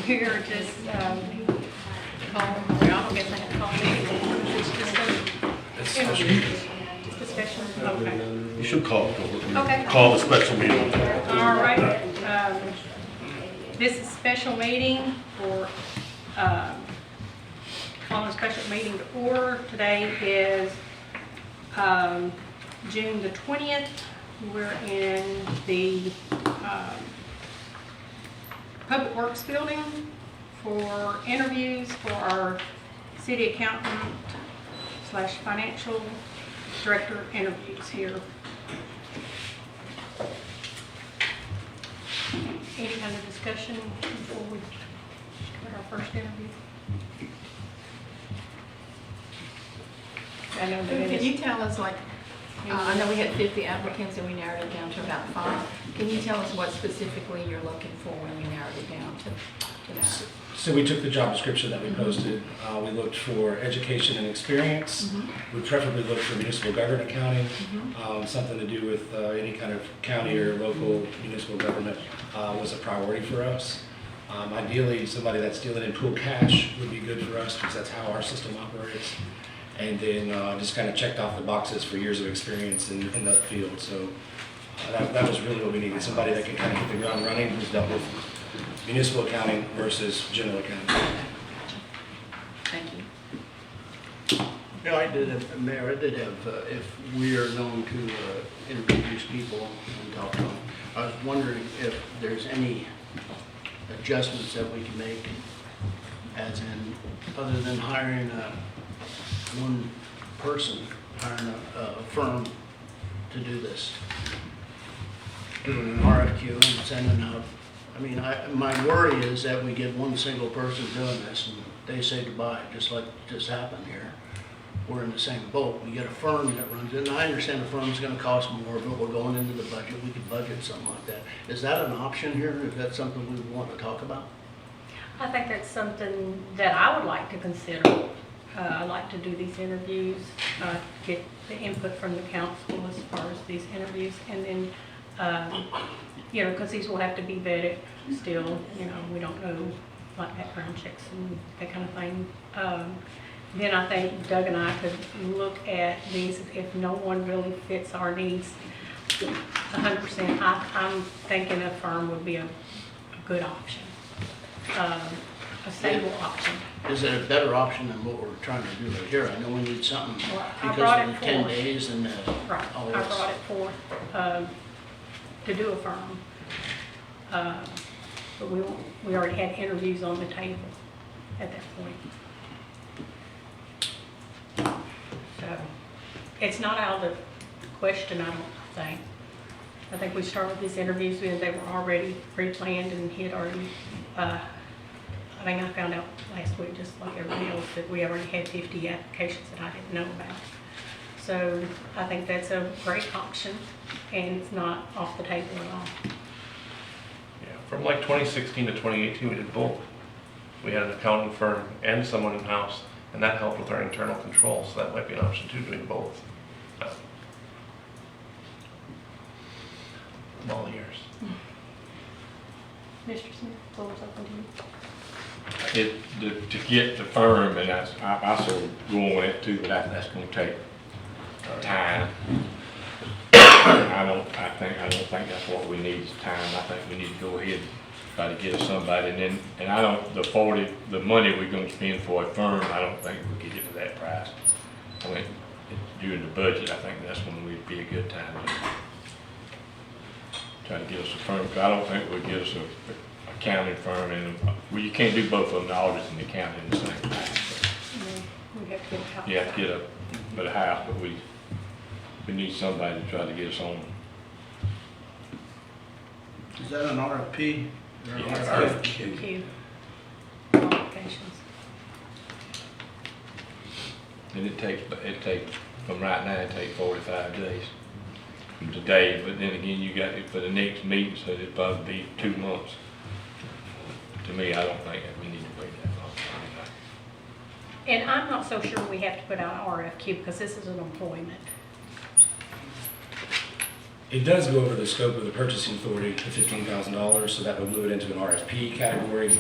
we're just, I guess I have to call meeting. It's just a special, okay. You should call it. Okay. Call a special meeting. All right, this is a special meeting for, calling a special meeting to order. Today is June the 20th. We're in the Public Works Building for interviews for our city accountant / financial director interviews here. Any kind of discussion before we start our first interview? I know that it Can is. you tell us, like, I know we had 50 applicants and we narrowed it down to about 5. Can you tell us what specifically you're looking for when we narrowed it down to that? So we took the job description that we posted. We looked for education and experience. We preferably looked for municipal government accounting, something to do with any kind of county or local municipal government was a priority for us. Ideally, somebody that's dealing in pool cash would be good for us because that's how our system operates. And then just kind of checked off the boxes for years of experience in that field. So that was really what we needed, somebody that can kind of hit the ground running, who's dealt with municipal accounting versus general accounting. Thank you. Yeah, Mayor, I did have, if we are known to interview these people and talk to them, I was wondering if there's any adjustments that we can make, as in, other than hiring one person, hiring a firm to do this. Doing an RFQ and sending out. I mean, my worry is that we get one single person doing this and they say goodbye, just like just happened here. We're in the same boat. We get a firm that runs it, and I understand the firm's gonna cost more, but we're going into the budget. We could budget something like that. Is that an option here? Is that something we want to talk about? I think that's something that I would like to consider. I like to do these interviews, get the input from the council as far as these interviews, and then, you know, because these will have to be vetted still, you know, we don't know, like background checks and that kind of thing. Then I think Doug and I could look at these if no one really fits our needs 100%. I'm thinking a firm would be a good option, a stable option. Is it a better option than what we're trying to do right here? I know we need something Well, I brought because it of the 10 forward. days and Right, all I this. brought it forth to do a firm. But we already had interviews on the table at that point. So it's not out of the question, I don't think. I think we started these interviews when they were already pre-planned and he had already, I think I found out last week, just like everybody else, that we already had 50 applications that I didn't know about. So I think that's a great option, and it's not off the table at all. Yeah, from like 2016 to 2018, we did both. We had an accounting firm and someone in-house, and that helped with our internal controls, so that might be an option too, doing both. All years. Mr. Smith, floor is open to you. To get the firm, and I sort of go on it too, but that's going to take time. I don't think that's what we need is time. I think we need to go ahead and try to get us somebody, and I don't, the money we're going to spend for a firm, I don't think we'll get it for that price. I think during the budget, I think that's when we'd be a good time to try to get us a firm, because I don't think we'll get us a accounting firm, and well, you can't do both of them, the audit and the accounting at the same time. We have to get a house. You have to get a house, but we need somebody to try to get us on. Is that an RFP? Yeah, RFQ. Qualifications. And it takes, from right now, it takes 45 days from today, but then again, you got it for the next meeting, so it'd probably be 2 months. To me, I don't think that we need to wait that long. And I'm not so sure we have to put out an RFQ because this is an employment. It does go over the scope of the purchasing authority to $15,000, so that would move it into an RFP category.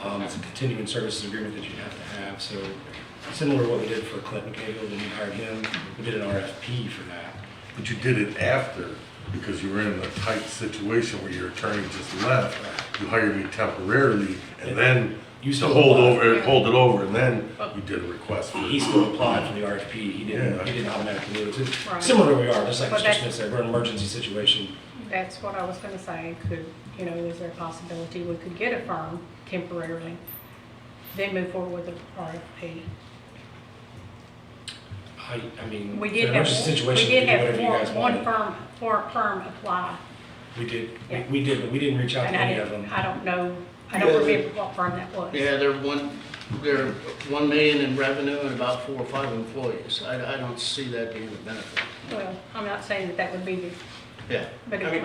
It's a continuing services agreement that you have to have, so similar to what we did for Clint McCahill when we hired him, we did an RFP for that. But you did it after, because you were in a tight situation where your attorney just left. You hired me temporarily, and then You to still hold applied. hold it over, and then you did a request for He it. still applied for the RFP, he didn't automatically move it. Right. Similar to where we are, just like But Mr. that's- Smith said, we're in an emergency situation. That's what I was gonna say, is there a possibility we could get a firm temporarily, then move forward with the RFP? I mean, We for did an have, emergency we situation, we did did have whatever you guys one wanted. firm apply. We did, Yeah. we did, but we didn't reach out to And any of them. I don't know, I Yeah, don't they- remember what firm that was. Yeah, they're 1 million in revenue and about 4 or 5 employees. I don't see that being a benefit. Well, I'm not saying that would be the, Yeah. but I it mean,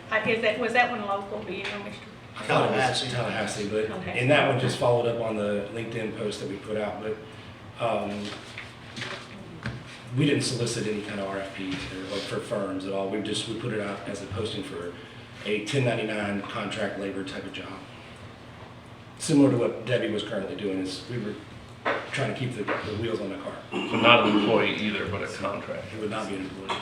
might be, was that one local, do you know, Mr.? I thought it was Tallahassee. Tallahassee, but, Tallahassee. and that one just followed up on the LinkedIn post that we put out, but, we didn't solicit any kind of RFPs or for firms at all. We put it out as a posting for a 1099 contract labor type of job. Similar to what Debbie was currently doing, is we were trying to keep the wheels on the car. So not an employee either, but a contract. It would not be an employee.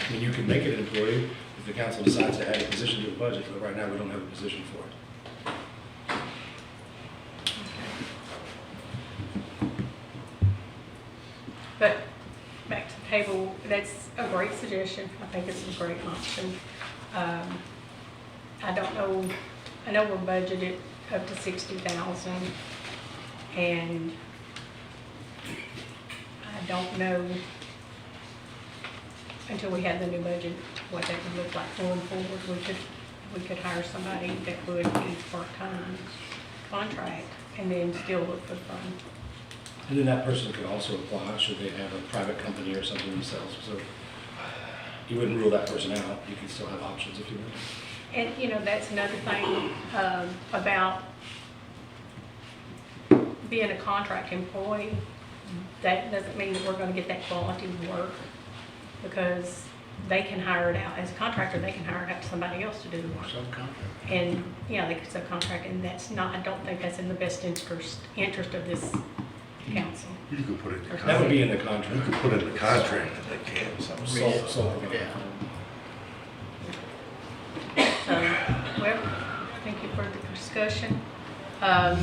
I mean, you could make it an employee if the council decides to add a position to the budget, but right now we don't have a position for it. But back to the table, that's a great suggestion. I think it's a great option. I don't know, I know we're budgeted up to 60,000, and I don't know until we have the new budget what that would look like going forward. We could hire somebody that would be part-time contract and then still look for fun. And then that person could also apply should they have a private company or something themselves. So you wouldn't rule that person out. You could still have options if you want. And, that's another thing about being a contract employee. That doesn't mean that we're going to get that quality of work, because they can hire it out. As a contractor, they can hire it out to somebody else to do the work. Subcontract. And, they could subcontract, and that's not, I don't think that's in the best interest of this council. You could put it in the That would contract. be in the You contract. could put it in the contract that they can, so. Yeah. So, well, thank you for the discussion. We'll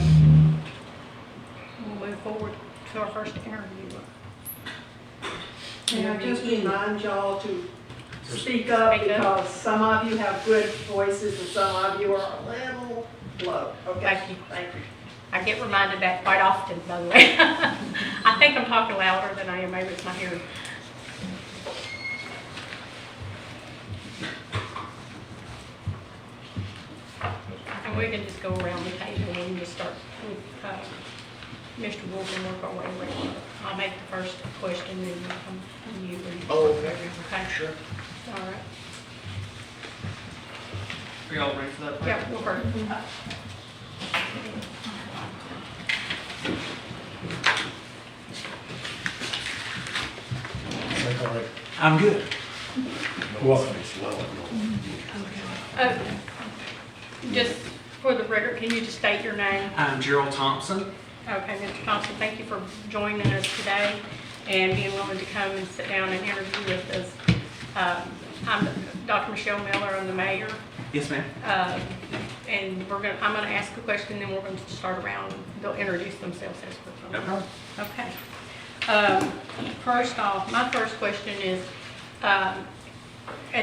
move forward to our first interview. And I just remind y'all to speak up, Speak up. because some of you have good voices and some of you are a little low, okay? Thank you. Thank you. I get reminded that quite often, by the way. I think I'm talking louder than I am, maybe it's my hearing. And we can just go around the table and just start with Mr. Wolf and work our way around. I'll make the first question, then we'll come from you. Oh, okay. Okay, Sure. all right. Are y'all ready for that? Yeah, we'll first. Is that all right? I'm good. Welcome. Just for the record, can you just state your name? I'm Gerald Thompson. Okay, Mr. Thompson, thank you for joining us today and being willing to come and sit down and interview with us. I'm Dr. Michelle Miller, I'm the mayor. Yes, ma'am. And I'm gonna ask a question, then we're going to start around. They'll introduce themselves as we No go. problem. Okay. First off, my first question is, at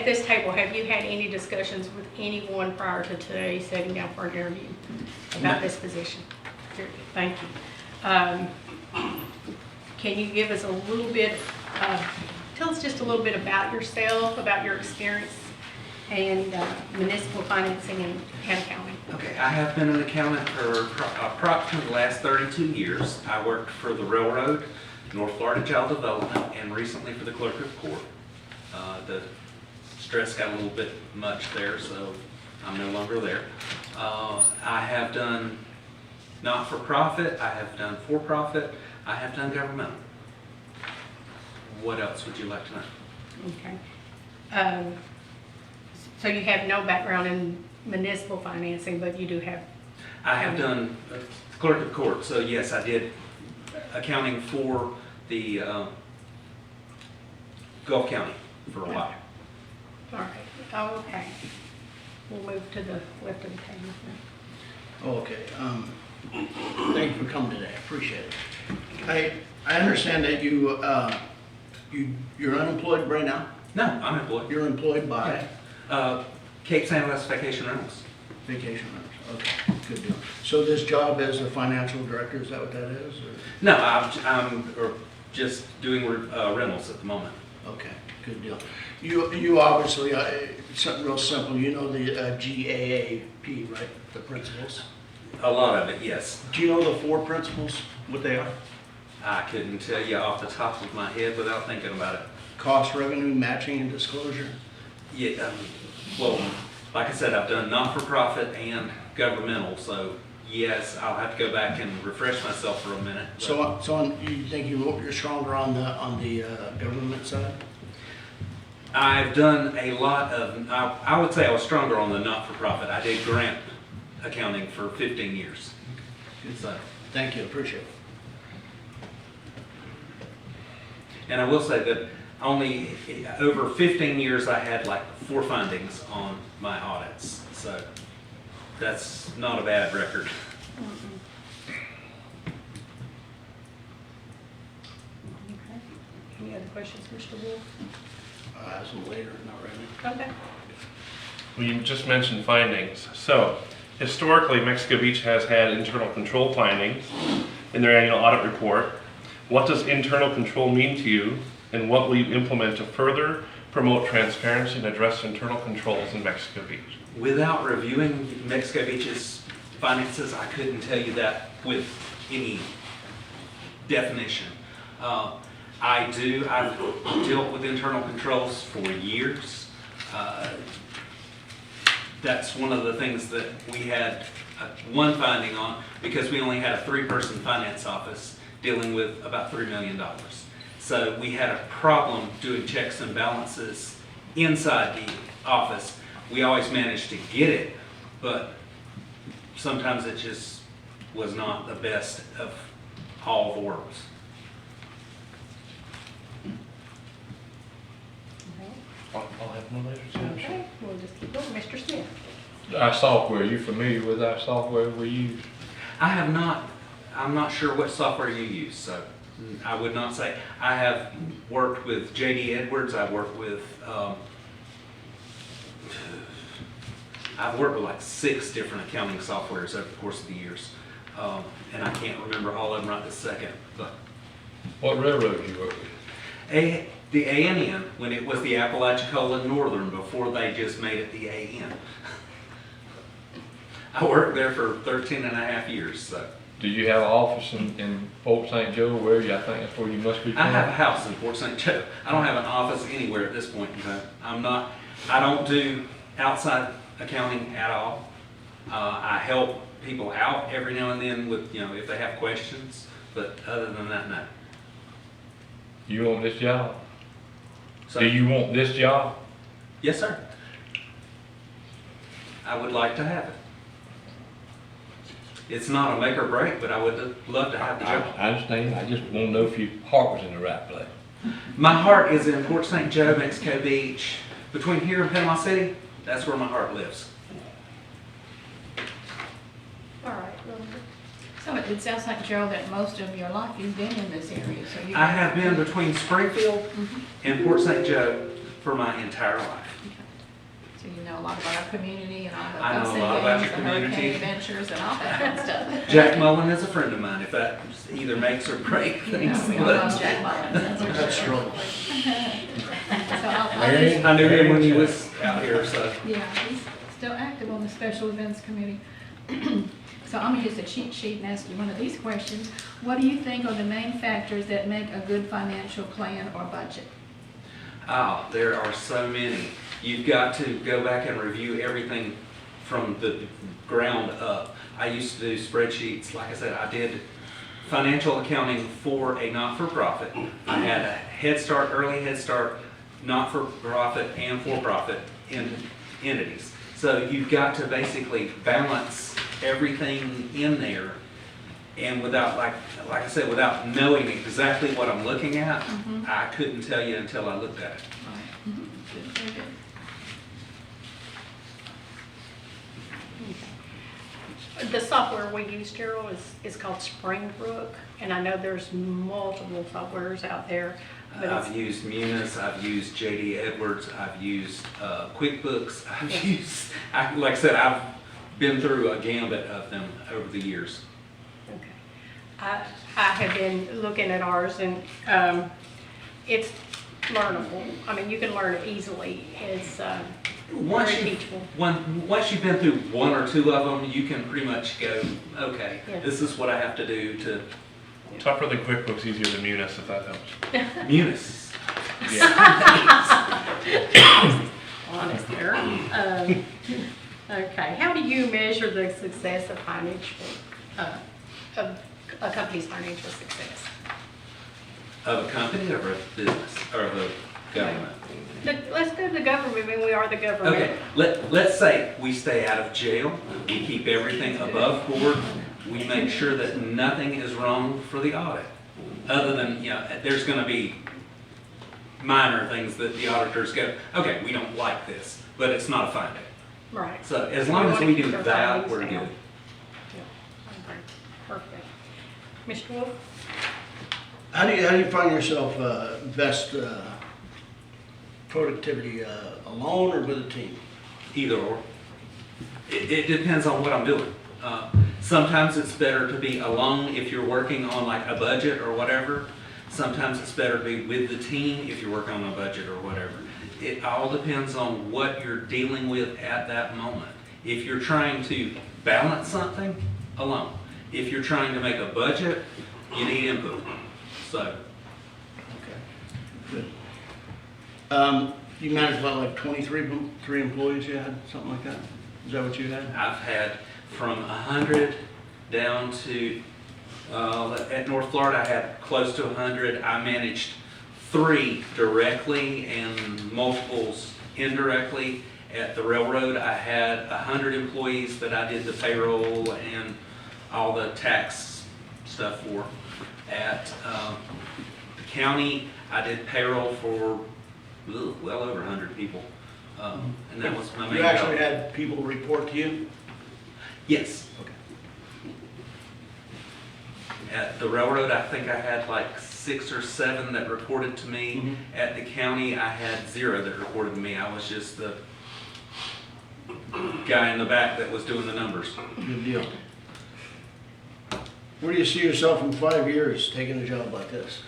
this table, have you had any discussions with anyone prior to today sitting down for an interview about No. this position? Very good. Thank you. Can you give us a little bit, tell us just a little bit about yourself, about your experience and municipal financing in Hannah County? Okay, I have been an accountant for approximately the last 32 years. I worked for the railroad, North Florida Child Development, and recently for the clerk of court. The stress got a little bit much there, so I'm no longer there. I have done not-for-profit, I have done for-profit, I have done governmental. What else would you like to know? Okay. So you have no background in municipal financing, but you do have, I have done clerk of court, so yes, I did accounting for the Gulf County for a while. all right, oh, okay. We'll move to the left of the table. Okay, thank you for coming today, I appreciate it. I understand that you're unemployed right now? No, I'm employed. You're employed by Cape San West Vacation Rentals. Vacation Rentals, okay, good deal. So this job as a financial director, is that what that is? Or- No, I'm just doing rentals at the moment. Okay, good deal. You obviously, something real simple, you know the GAAP, right, the principles? A lot of it, yes. Do you know the 4 principles, what they are? I couldn't tell you off the top of my head without thinking about it. Cost, revenue, matching, and disclosure? Yeah, well, like I said, I've done not-for-profit and governmental, so yes, I'll have to go back and refresh myself for a minute. but- So you think you're stronger on the government side? I've done a lot of, I would say I was stronger on the not-for-profit. I did grant accounting for 15 years. Good side. Thank you, appreciate it. And I will say that only over 15 years, I had like 4 findings on my audits. So that's not a bad record. Okay. Any other questions, Mr. Wolf? I'll ask them later, not right now. Okay. Well, you just mentioned findings. So, historically, Mexico Beach has had internal control findings in their annual audit report. What does internal control mean to you, and what will you implement to further promote transparency and address internal controls in Mexico Beach? Without reviewing Mexico Beach's finances, I couldn't tell you that with any definition. I've dealt with internal controls for years. That's one of the things that we had one finding on, because we only had a 3-person finance office dealing with about $3 million. So we had a problem doing checks and balances inside the office. We always managed to get it, but sometimes it just was not the best of all the worlds. I'll have one later, too, I'm sure. Okay, we'll just keep going. Mr. Smith? Our software, you familiar with our software we use? I have not, I'm not sure what software you use, so I would not say. I have worked with J.D. Edwards, I've worked with like 6 different accounting softwares over the course of the years. And I can't remember all of them right this second, but What railroad you work with? the A&N, when it was the Apalachicola Northern, before they just made it the A.N. I worked there for 13 and a half years, so. Do you have an office in Fort St. Joe, where you, I think that's where you must be from? I have a house in Fort St. Joe. I don't have an office anywhere at this point in time. I don't do outside accounting at all. I help people out every now and then with, if they have questions, but other than that, no. You want this job? So, Do you want this job? yes, sir. I would like to have it. It's not a make or break, but I would love to have the job. I understand, I just want to know if your heart was in the right place. My heart is in Fort St. Joe, Mexico Beach. Between here and Panama City, that's where my heart lives. All right, Rhonda. So it sounds like, Gerald, that most of your life you've been in this area, so you. I have been between Springfield and Fort St. Joe for my entire life. So you know a lot about our community and all the I know a fencing lot about games, your the hurricane community. adventures and all that kind of stuff. Jack Mullen is a friend of mine, if that either makes or breaks things. Yeah, we all love Jack Mullins, that's for That's sure. true. So I'll Mary? just- I knew him when he was out here, so. Yeah, he's still active on the Special Events Committee. So I'm gonna use the cheat sheet and ask you one of these questions. What do you think are the main factors that make a good financial plan or budget? Oh, there are so many. You've got to go back and review everything from the ground up. I used to do spreadsheets. Like I said, I did financial accounting for a not-for-profit. I had a Head Start, early Head Start, not-for-profit and for-profit in entities. So you've got to basically balance everything in there. And without, like I said, without knowing exactly what I'm looking at, I couldn't tell you until I looked at it. Right. Good, very good. The software we use, Gerald, is called Springbrook, and I know there's multiple softwares out there, but I've it's, used Munis, I've used JD Edwards, I've used QuickBooks, like I said, I've been through a gambit of them over the years. okay. I have been looking at ours, and it's learnable. I mean, you can learn it easily. It's Once very you- teachable. Once you've been through one or two of them, you can pretty much go, okay, Yeah. this is what I have to do to Tougher than QuickBooks, easier than Munis, if that helps. Munis. Honest there. Okay, how do you measure the success of of a company's financial success? Of a company or of a business, or of a government? Let's go to the government, I mean, we are the government. Okay, let's say we stay out of jail, we keep everything above board, we make sure that nothing is wrong for the audit. Other than, there's gonna be minor things that the auditors go, okay, we don't like this, but it's not a finding. Right. So as long as we do that, we're good. Yeah, I agree. Perfect. Mr. Wolf? How do you find yourself best productivity, alone or with a team? Either or. It depends on what I'm doing. Sometimes it's better to be alone if you're working on like a budget or whatever. Sometimes it's better to be with the team if you're working on a budget or whatever. It all depends on what you're dealing with at that moment. If you're trying to balance something, alone. If you're trying to make a budget, you need input. So, Good. You managed about like 23 employees you had, something like that? Is that what you had? I've had from 100 down to, at North Florida, I had close to 100. I managed 3 directly and multiples indirectly. At the railroad, I had 100 employees that I did the payroll and all the tax stuff for. At the county, I did payroll for well over 100 people. And that was my main You actually job. had people report to you? Yes. Okay. At the railroad, I think I had like 6 or 7 that reported to me. Mhm. At the county, I had 0 that reported to me. I was just the guy in the back that was doing the numbers. Good deal. Where do you see yourself in 5 years taking a job like this?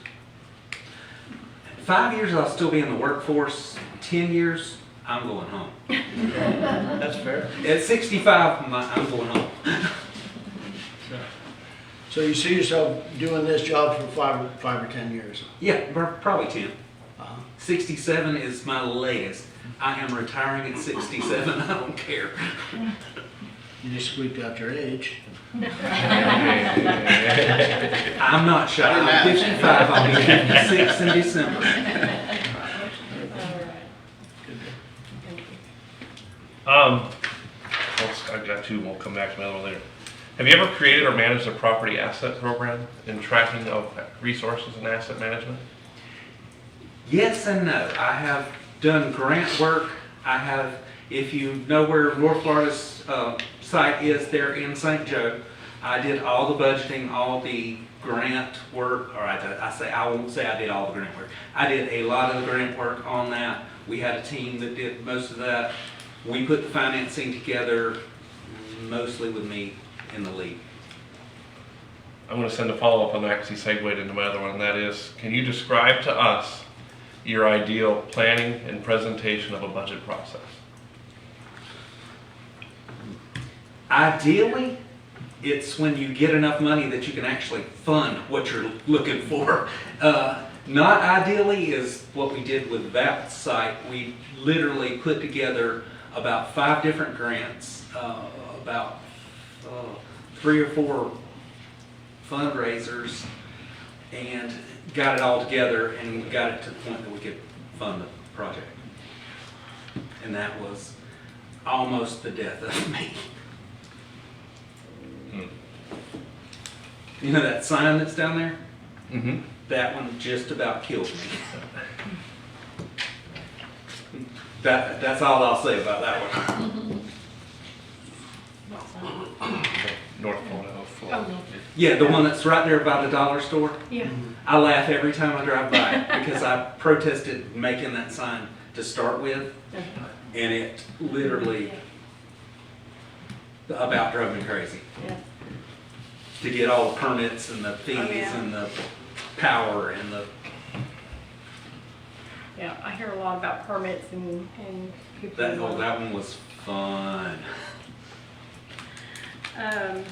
5 years, I'll still be in the workforce. 10 years, I'm going home. That's fair. At 65, I'm going home. So you see yourself doing this job for 5 or 10 years? Yeah, probably 10. Uh-huh. 67 is my latest. I am retiring at 67. I don't care. You just squeaked out your age. I'm not shy. I'm 55. I'll be 56 in December. I've got 2, we'll come back to another one later. Have you ever created or managed a property asset program in tracking of resources and asset management? Yes and no. I have done grant work. I have, if you know where North Florida's site is there in St. Joe, I did all the budgeting, all the grant work, or I won't say I did all the grant work. I did a lot of the grant work on that. We had a team that did most of that. We put the financing together, mostly with me in the lead. I'm going to send a follow-up on that because he segued into my other one, and that is, can you describe to us your ideal planning and presentation of a budget process? Ideally, it's when you get enough money that you can actually fund what you're looking for. Not ideally is what we did with that site. We literally put together about 5 different grants, about 3 or 4 fundraisers, and got it all together and got it to the point that we could fund the project. And that was almost the death of me. You know that sign that's down there? Mm-hmm. That one just about killed me. That's all I'll say about that one. North Florida. Oh, no. Yeah, the one that's right there by the dollar store. Yeah. I laugh every time I drive by it because I protested making that sign to start with, and it literally about drove me crazy. Yeah. To get all the permits and the fees Oh, yeah. and the power and the, Yeah, I hear a lot about permits and people. that one was fun. How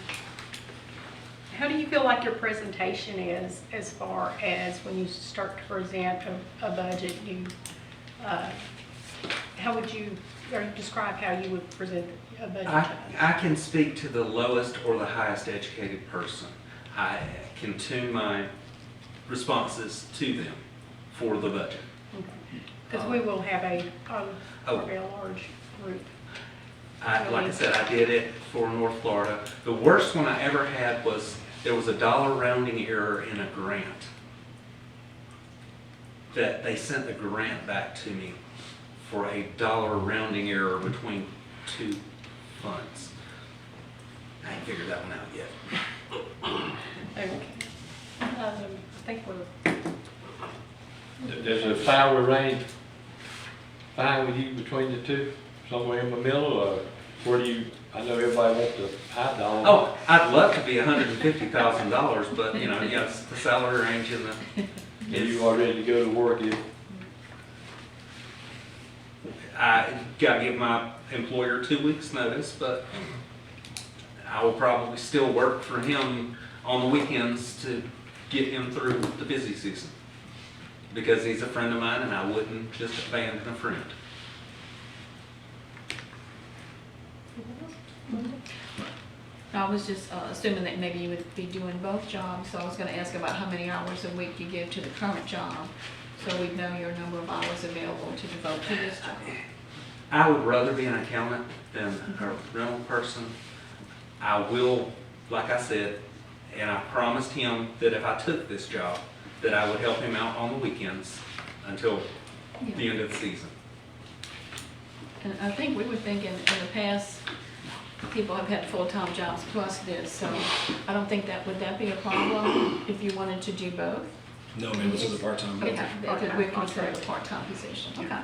do you feel like your presentation is as far as when you start to present a budget? How would you, or describe how you would present a budget? I can speak to the lowest or the highest educated person. I can tune my responses to them for the budget. Because we will have a Oh. very large group. Like I said, I did it for North Florida. The worst one I ever had was, there was a dollar rounding error in a grant. That they sent the grant back to me for a dollar rounding error between two funds. I ain't figured that one out yet. Okay. I think we're, There's a salary range fine with you between the two, somewhere in the middle, or where do you, I know everybody wants the high dollar. Oh, I'd love to be $150,000, but you know, yes, the salary range in the, You are ready to go to work, if I gotta give my employer 2 weeks notice, but I will probably still work for him on the weekends to get him through the busy season. Because he's a friend of mine and I wouldn't just abandon a friend. I was just assuming that maybe you would be doing both jobs, so I was gonna ask about how many hours a week you give to the current job, so we'd know your number of hours available to devote to this job. I would rather be an accountant than a rental person. I will, like I said, and I promised him that if I took this job, that I would help him out on the weekends until the end of the season. And I think we were thinking in the past, people have had full-time jobs plus this, so I don't think would that be a problem if you wanted to do both? No, ma'am, this is a part-time. Yeah, because we're considered a part-time position, okay.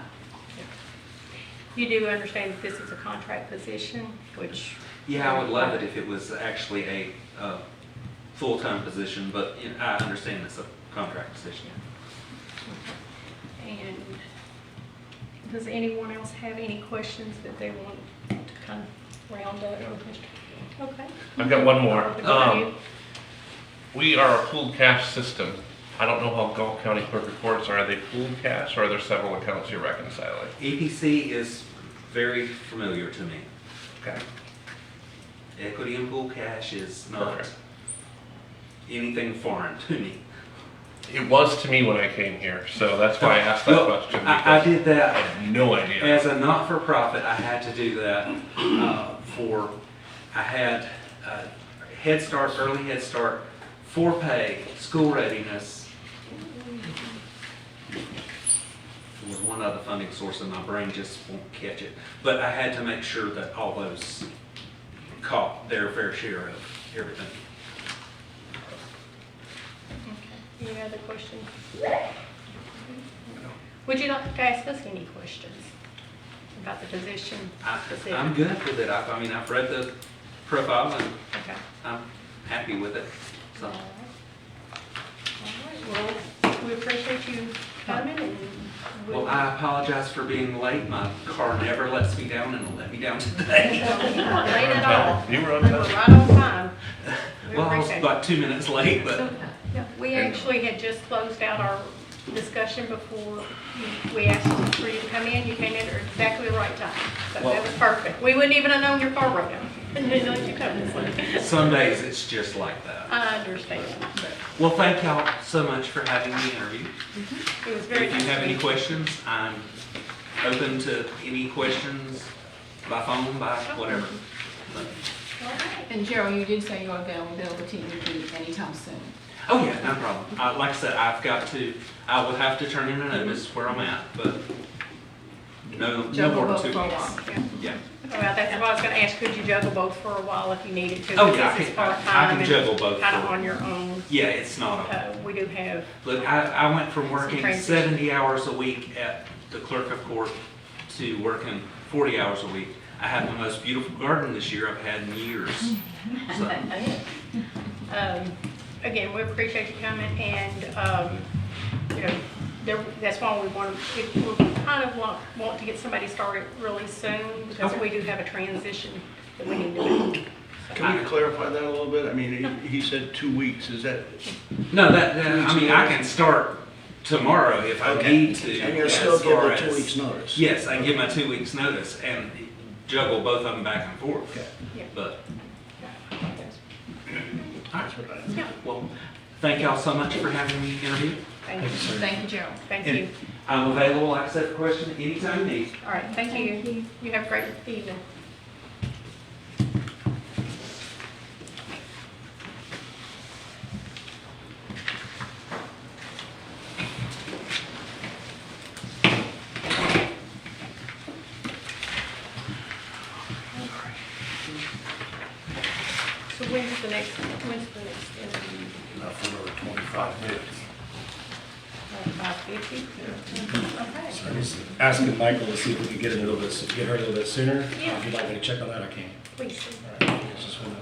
you do understand that this is a contract position, which. Yeah, I would love it if it was actually a full-time position, but you know, I understand it's a contract position. And does anyone else have any questions that they want to kind of round up? Okay. I've got one more. Go ahead. We are a pooled cash system. I don't know how Galt County clerk reports are. Are they pooled cash or are there several accounts you're reconciling? EPC is very familiar to me. Okay. Equity and pool cash is not Perfect. anything foreign to me. It was to me when I came here, so that's why I asked that Well, question. I because did that. I had no idea. As a not-for-profit, I had to do that I had Head Start, early Head Start, for pay, school readiness. There was one other funding source and my brain just won't catch it. But I had to make sure that all those caught their fair share of everything. Any other questions? Would you like to ask us any questions about the position specifically? I'm good with it. I mean, I've read the profile and Okay. I'm happy with it. So, All right, well, we appreciate you coming and. well, I apologize for being late. My car never lets me down and it'll let me down today. You weren't late at all. You were on You were time. right on time. We Well, I was appreciate it. about 2 minutes late, but Yeah, we actually had just closed out our discussion before we asked for you to come in. You came in at exactly the right time. So that was perfect. We wouldn't even have known your car broke down. Didn't know you come this way. some days it's just like that. I understand. Well, thank y'all so much for having me interview. It was very If nice. you have to any meet questions, I'm open to any questions. by phone, by whatever. And Gerald, you did say your availability would be anytime soon. Oh, yeah, no problem. Like I said, I would have to turn in a notice where I'm at, but no Juggle more both than 2 for a weeks. while. Yeah. Well, that's what I was gonna ask, could you juggle both for a while if you needed to? Oh, yeah, Because it's I part-time can juggle and both. Kind of on your own. Yeah, it's not We do have, look, I went from working transition. 70 hours a week at the clerk of court to working 40 hours a week. I have the most beautiful garden this year I've had in years. So, again, we appreciate you coming and, you know, that's why we kind of want to get somebody started really soon because we do have a transition that we need to do. Can we clarify that a little bit? I mean, he said 2 weeks, is that? no, I mean, I can start tomorrow if I need to. And you'll as still give far it 2 as- weeks' notice? Yes, I can give my 2 weeks' notice and juggle both of them back and forth. Okay. Yeah. But, That's what I. Yeah, well, thank y'all so much for having me interview. thank you. Thank you, Gerald. Thank And you. I'm available, like I said, for question anytime you need. All right, thank you. You have a great evening. So when's the next interview? Not for another 25 minutes. 5:50? Okay. So I just- Asking Michael to see if we could get her a little bit sooner. Yeah. If you'd like me to check on that, I can. Please. All right, just wanna-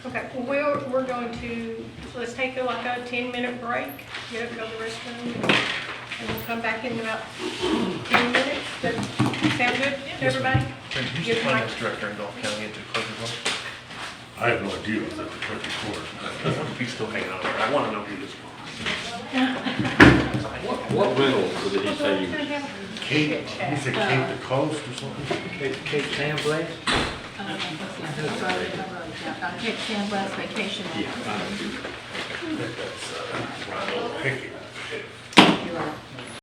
Okay, well, we're going to, let's take like a 10-minute break, get up, go to the restroom, and we'll come back in about 10 minutes. Does that sound good to everybody? Who's Give the Mike- finance director in Gulf County at the clerk of court? I have no idea what's at the clerk of court. He's still hanging out there. I want to know who this was. What rental did he say you? Kate, he said Kate the Coast or something? Kate Sandblast? Cape Sandblast Vacation. That's Ronald Pickett. You're right.